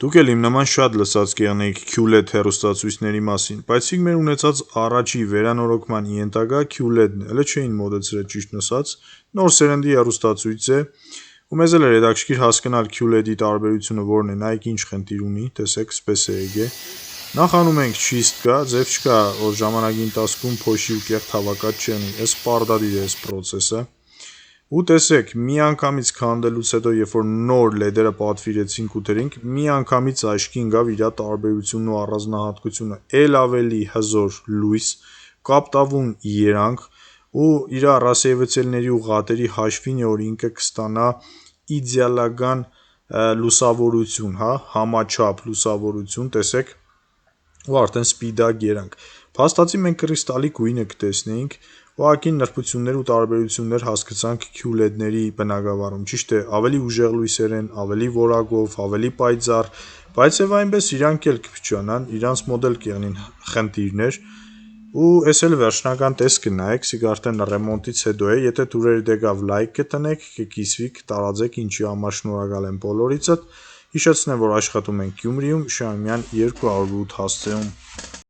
Դուք էլ իմ նման շատ լսած կեղնեիք QLED հեռուստացույցների մասին, բայց իմ մեր ունեցած առաջի վերանորոգման ենթակա QLED-ն է, հələ չէին մոդեցրել ճիշտ ասած, նոր սերնդի հեռուստացույց է, ու մեզ էլ էր հետաքրքիր հասկանալ QLED-ի տարբերությունը որն է, նայեք ինչ խնդիր ունի, տեսեք, սպես է եկե։ Նախ անում ենք չիստ կա, ձև չկա, որ ժամանակի ընթացքում փոշի ու կեղտ հավաքած չեղնի, այս պարտադիր է այս պրոցեսը։ Ու տեսեք, միանգամից քանդելուց հետո, երբ որ նոր LED-երը պատվիրեցինք ու դրինք, միանգամից աչքի ընկավ իր տարբերությունն ու առանձնահատկությունը, էլ ավելի հզոր լույս, կապտավուն երանգ ու իր ռասիվացիաների ու ղատերի հաշվին է, որ ինքը կստանա իդեալական լուսավորություն, համաչափ լուսավորություն, տեսեք, ու արդեն սպիդակ երանգ։ Փաստացի մենք կրիստալի գույնը կտեսնեինք, ուղղակի նրբություններ ու տարբերություններ հասկացանք QLED-ների բնագավառում, ճիշտ է, ավելի ուժեղ լույսեր են, ավելի որակով, ավելի պայծառ, բայց եւ այնպես իրանք էլ կփչանան, իրանց մոդել կեղնին խնդիրներ, ու այս էլ վերջնական տեսք կնայեք, սիկ արդեն ռեմոնտից հետո է, եթե դուրերը դեկավ լայք կտնեք, կկիսվի, կտարածեք, ինչի համար շնորհակալ եմ բոլորիցդ, հիշեցնեմ, որ աշխատում ենք Գյումրիում, Շահումյան 208 հասցեում։